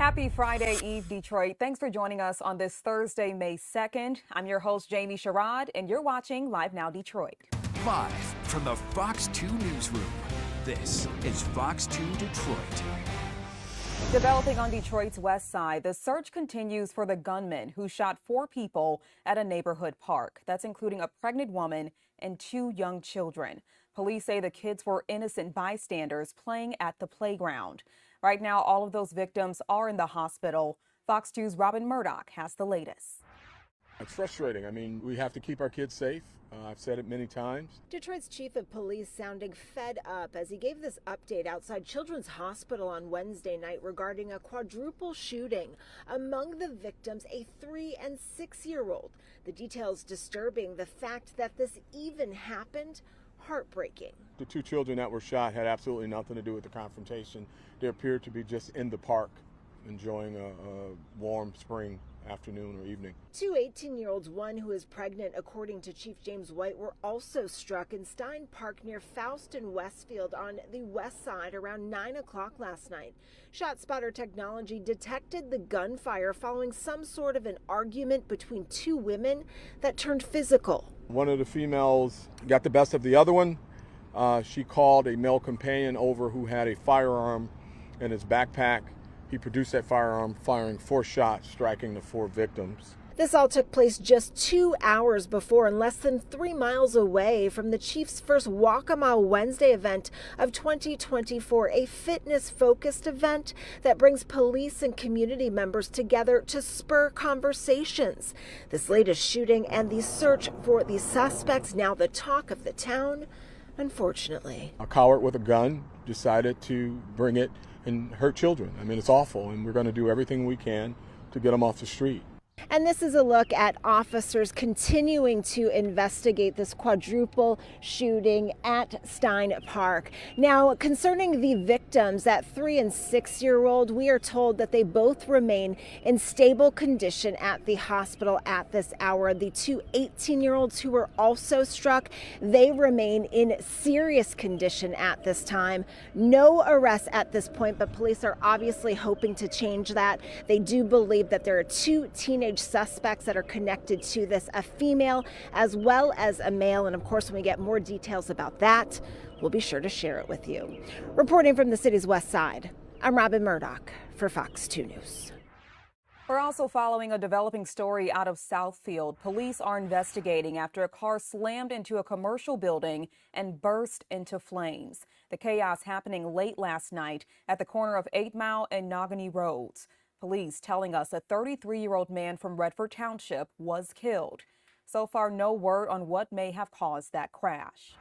Happy Friday Eve, Detroit. Thanks for joining us on this Thursday, May 2nd. I'm your host, Jamie Sherrod, and you're watching Live Now Detroit. Live from the Fox 2 newsroom, this is Fox 2 Detroit. Developing on Detroit's west side, the search continues for the gunman who shot 4 people at a neighborhood park. That's including a pregnant woman and 2 young children. Police say the kids were innocent bystanders playing at the playground. Right now, all of those victims are in the hospital. Fox 2's Robin Murdoch has the latest. It's frustrating. I mean, we have to keep our kids safe. I've said it many times. Detroit's chief of police sounding fed up as he gave this update outside Children's Hospital on Wednesday night regarding a quadruple shooting. Among the victims, a 3- and 6-year-old. The details disturbing. The fact that this even happened, heartbreaking. The 2 children that were shot had absolutely nothing to do with the confrontation. They appeared to be just in the park enjoying a warm spring afternoon or evening. 2 18-year-olds, one who is pregnant, according to Chief James White, were also struck in Stein Park near Faust and Westfield on the west side around 9 o'clock last night. ShotSpotter technology detected the gunfire following some sort of an argument between 2 women that turned physical. One of the females got the best of the other one. She called a male companion over who had a firearm in his backpack. He produced that firearm, firing 4 shots, striking the 4 victims. This all took place just 2 hours before and less than 3 miles away from the Chiefs' first Walk a Mile Wednesday event of 2024, a fitness-focused event that brings police and community members together to spur conversations. This latest shooting and the search for the suspects, now the talk of the town, unfortunately. A coward with a gun decided to bring it and hurt children. I mean, it's awful, and we're going to do everything we can to get them off the street. And this is a look at officers continuing to investigate this quadruple shooting at Stein Park. Now, concerning the victims, that 3- and 6-year-old, we are told that they both remain in stable condition at the hospital at this hour. The 2 18-year-olds who were also struck, they remain in serious condition at this time. No arrests at this point, but police are obviously hoping to change that. They do believe that there are 2 teenage suspects that are connected to this, a female as well as a male. And of course, when we get more details about that, we'll be sure to share it with you. Reporting from the city's west side, I'm Robin Murdoch for Fox 2 News. We're also following a developing story out of Southfield. Police are investigating after a car slammed into a commercial building and burst into flames. The chaos happening late last night at the corner of 8 Mile and Nogany Roads. Police telling us a 33-year-old man from Redford Township was killed. So far, no word on what may have caused that crash.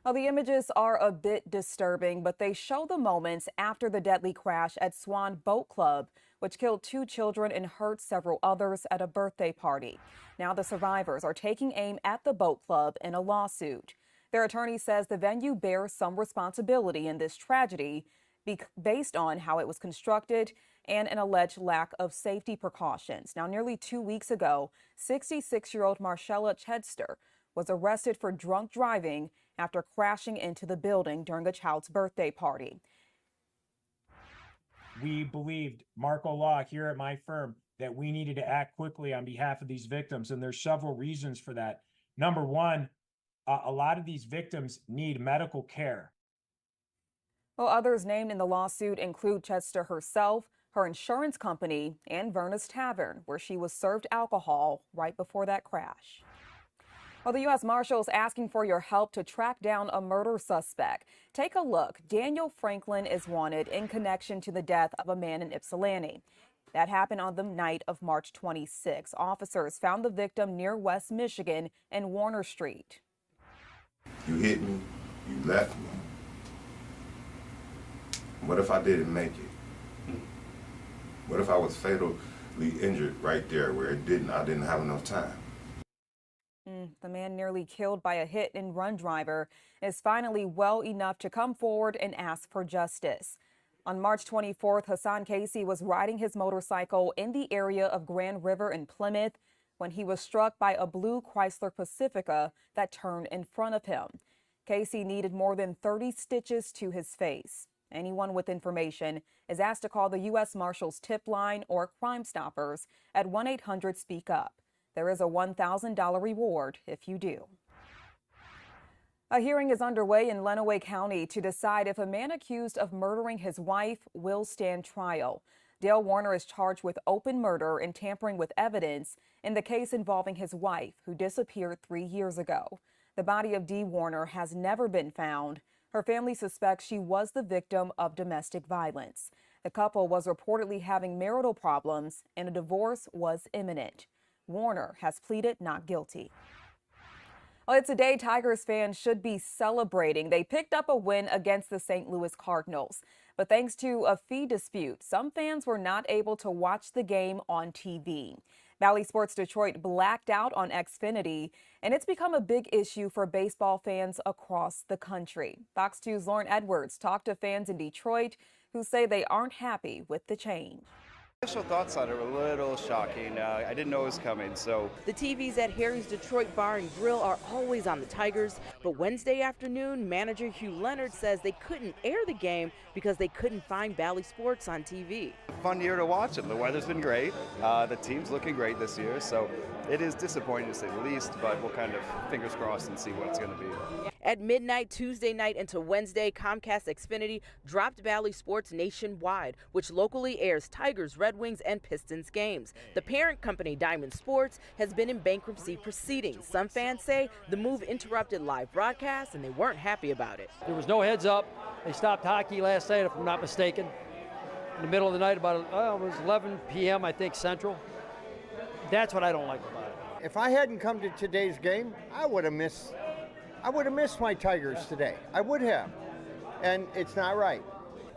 Well, the images are a bit disturbing, but they show the moments after the deadly crash at Swan Boat Club, which killed 2 children and hurt several others at a birthday party. Now the survivors are taking aim at the boat club in a lawsuit. Their attorney says the venue bears some responsibility in this tragedy based on how it was constructed and an alleged lack of safety precautions. Now, nearly 2 weeks ago, 66-year-old Marcella Chedster was arrested for drunk driving after crashing into the building during a child's birthday party. We believed, Marco Law here at my firm, that we needed to act quickly on behalf of these victims, and there's several reasons for that. Number one, a lot of these victims need medical care. Well, others named in the lawsuit include Chester herself, her insurance company, and Verna's Tavern, where she was served alcohol right before that crash. Well, the U.S. Marshals asking for your help to track down a murder suspect. Take a look. Daniel Franklin is wanted in connection to the death of a man in Ypsilanti. That happened on the night of March 26. Officers found the victim near West Michigan and Warner Street. You hit me, you left me. What if I didn't make it? What if I was fatally injured right there where I didn't have enough time? The man nearly killed by a hit-and-run driver is finally well enough to come forward and ask for justice. On March 24th, Hassan Casey was riding his motorcycle in the area of Grand River in Plymouth when he was struck by a blue Chrysler Pacifica that turned in front of him. Casey needed more than 30 stitches to his face. Anyone with information is asked to call the U.S. Marshals tip line or Crime Stoppers at 1-800-SPEAK-UP. There is a $1,000 reward if you do. A hearing is underway in Lenawee County to decide if a man accused of murdering his wife will stand trial. Dale Warner is charged with open murder and tampering with evidence in the case involving his wife, who disappeared 3 years ago. The body of Dee Warner has never been found. Her family suspects she was the victim of domestic violence. The couple was reportedly having marital problems and a divorce was imminent. Warner has pleaded not guilty. Well, it's a day Tigers fans should be celebrating. They picked up a win against the St. Louis Cardinals. But thanks to a fee dispute, some fans were not able to watch the game on TV. Bally Sports Detroit blacked out on Xfinity, and it's become a big issue for baseball fans across the country. Fox 2's Lauren Edwards talked to fans in Detroit who say they aren't happy with the change. Initial thoughts on it were a little shocking. I didn't know it was coming, so. The TVs at Harry's Detroit Bar and Grill are always on the Tigers, but Wednesday afternoon, manager Hugh Leonard says they couldn't air the game because they couldn't find Bally Sports on TV. Fun year to watch them. The weather's been great. The team's looking great this year, so it is disappointing to say the least, but we'll kind of fingers crossed and see what it's going to be. At midnight Tuesday night into Wednesday, Comcast Xfinity dropped Bally Sports nationwide, which locally airs Tigers, Red Wings, and Pistons games. The parent company, Diamond Sports, has been in bankruptcy proceedings. Some fans say the move interrupted live broadcasts, and they weren't happy about it. There was no heads up. They stopped hockey last night, if I'm not mistaken, in the middle of the night, about it was 11 p.m., I think, Central. That's what I don't like about it. If I hadn't come to today's game, I would have missed my Tigers today. I would have. And it's not right.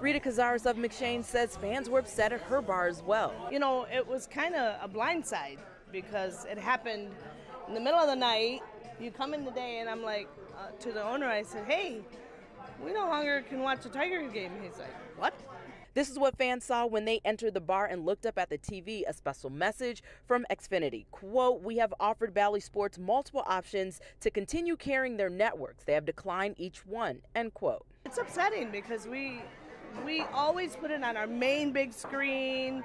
Rita Cazares of McShane says fans were upset at her bar as well. You know, it was kind of a blindside because it happened in the middle of the night. You come in today, and I'm like, to the owner, I said, hey, we no longer can watch a Tigers game. He's like, what? This is what fans saw when they entered the bar and looked up at the TV, a special message from Xfinity. Quote, we have offered Bally Sports multiple options to continue carrying their networks. They have declined each one, end quote. It's upsetting because we always put it on our main big screen.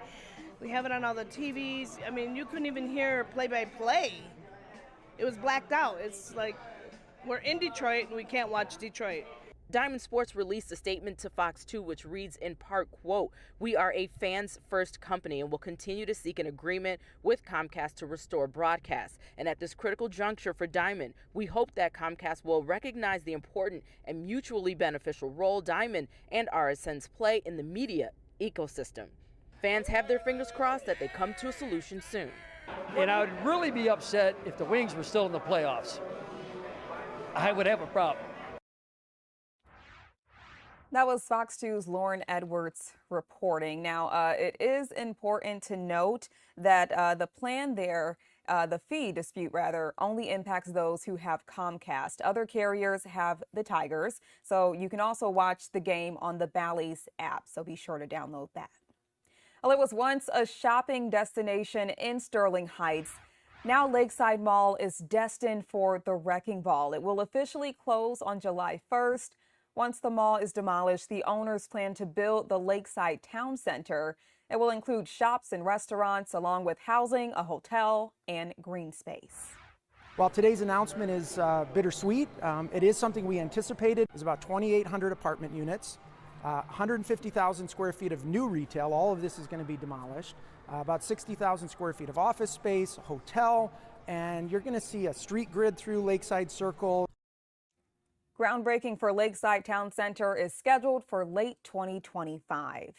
We have it on all the TVs. I mean, you couldn't even hear play-by-play. It was blacked out. It's like we're in Detroit and we can't watch Detroit. Diamond Sports released a statement to Fox 2 which reads in part, quote, we are a fans-first company and will continue to seek an agreement with Comcast to restore broadcast. And at this critical juncture for Diamond, we hope that Comcast will recognize the important and mutually beneficial role Diamond and RSNs play in the media ecosystem. Fans have their fingers crossed that they come to a solution soon. And I would really be upset if the Wings were still in the playoffs. I would have a problem. That was Fox 2's Lauren Edwards reporting. Now, it is important to note that the plan there, the fee dispute rather, only impacts those who have Comcast. Other carriers have the Tigers, so you can also watch the game on the Bally's app, so be sure to download that. Well, it was once a shopping destination in Sterling Heights. Now Lakeside Mall is destined for the wrecking ball. It will officially close on July 1st. Once the mall is demolished, the owners plan to build the Lakeside Town Center. It will include shops and restaurants, along with housing, a hotel, and green space. While today's announcement is bittersweet, it is something we anticipated. It's about 2,800 apartment units, 150,000 square feet of new retail. All of this is going to be demolished. About 60,000 square feet of office space, hotel, and you're going to see a street grid through Lakeside Circle. Groundbreaking for Lakeside Town Center is scheduled for late 2025.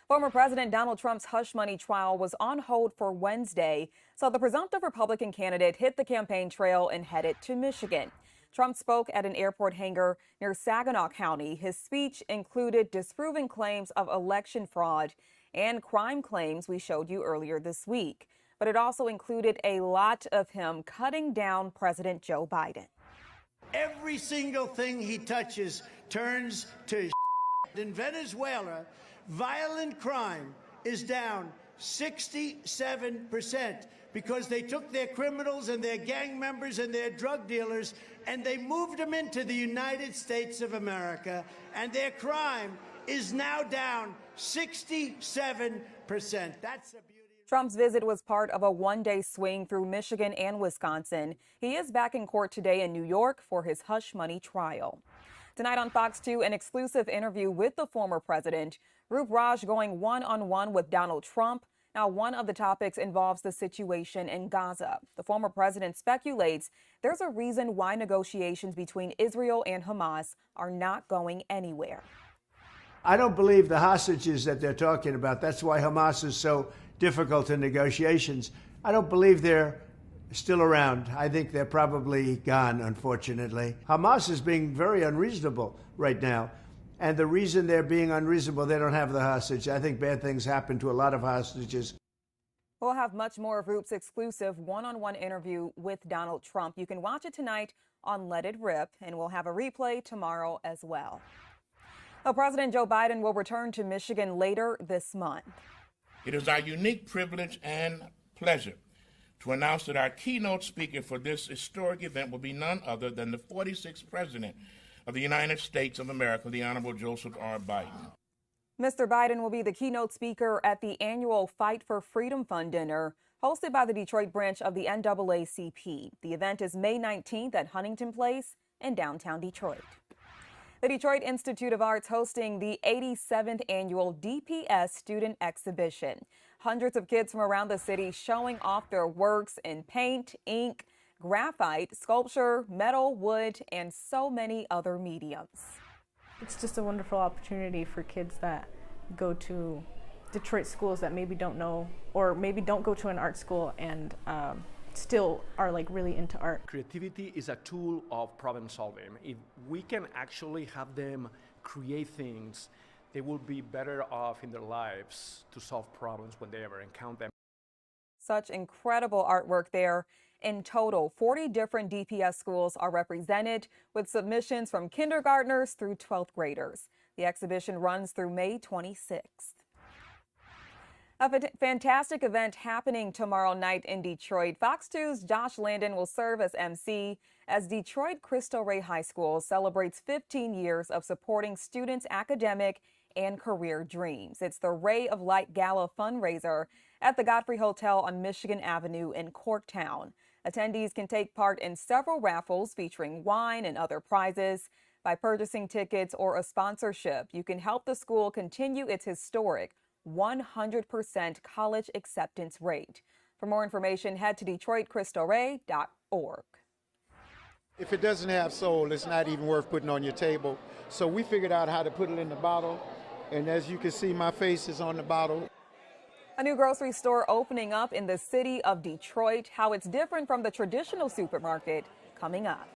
Former President Donald Trump's hush money trial was on hold for Wednesday, so the presumptive Republican candidate hit the campaign trail and headed to Michigan. Trump spoke at an airport hangar near Saginaw County. His speech included disproving claims of election fraud and crime claims we showed you earlier this week. But it also included a lot of him cutting down President Joe Biden. Every single thing he touches turns to in Venezuela. Violent crime is down 67% because they took their criminals and their gang members and their drug dealers and they moved them into the United States of America, and their crime is now down 67%. That's the beauty. Trump's visit was part of a one-day swing through Michigan and Wisconsin. He is back in court today in New York for his hush money trial. Tonight on Fox 2, an exclusive interview with the former president. Roop Raj going one-on-one with Donald Trump. Now, one of the topics involves the situation in Gaza. The former president speculates there's a reason why negotiations between Israel and Hamas are not going anywhere. I don't believe the hostages that they're talking about. That's why Hamas is so difficult in negotiations. I don't believe they're still around. I think they're probably gone, unfortunately. Hamas is being very unreasonable right now. And the reason they're being unreasonable, they don't have the hostage. I think bad things happen to a lot of hostages. We'll have much more of Roop's exclusive one-on-one interview with Donald Trump. You can watch it tonight on Let It Rip, and we'll have a replay tomorrow as well. President Joe Biden will return to Michigan later this month. It is our unique privilege and pleasure to announce that our keynote speaker for this historic event will be none other than the 46th President of the United States of America, the Honorable Joseph R. Biden. Mr. Biden will be the keynote speaker at the annual Fight for Freedom Fund dinner hosted by the Detroit branch of the NAACP. The event is May 19th at Huntington Place in downtown Detroit. The Detroit Institute of Arts hosting the 87th annual DPS Student Exhibition. Hundreds of kids from around the city showing off their works in paint, ink, graphite, sculpture, metal, wood, and so many other mediums. It's just a wonderful opportunity for kids that go to Detroit schools that maybe don't know or maybe don't go to an art school and still are like really into art. Creativity is a tool of problem solving. If we can actually have them create things, they will be better off in their lives to solve problems when they ever encounter them. Such incredible artwork there. In total, 40 different DPS schools are represented with submissions from kindergartners through 12th graders. The exhibition runs through May 26th. A fantastic event happening tomorrow night in Detroit. Fox 2's Josh Landon will serve as MC as Detroit Cristo Rey High School celebrates 15 years of supporting students' academic and career dreams. It's the Ray of Light Gala fundraiser at the Godfrey Hotel on Michigan Avenue in Corktown. Attendees can take part in several raffles featuring wine and other prizes. By purchasing tickets or a sponsorship, you can help the school continue its historic 100% college acceptance rate. For more information, head to DetroitCristoRey.org. If it doesn't have soul, it's not even worth putting on your table. So we figured out how to put it in the bottle. And as you can see, my face is on the bottle. A new grocery store opening up in the city of Detroit. How it's different from the traditional supermarket, coming up.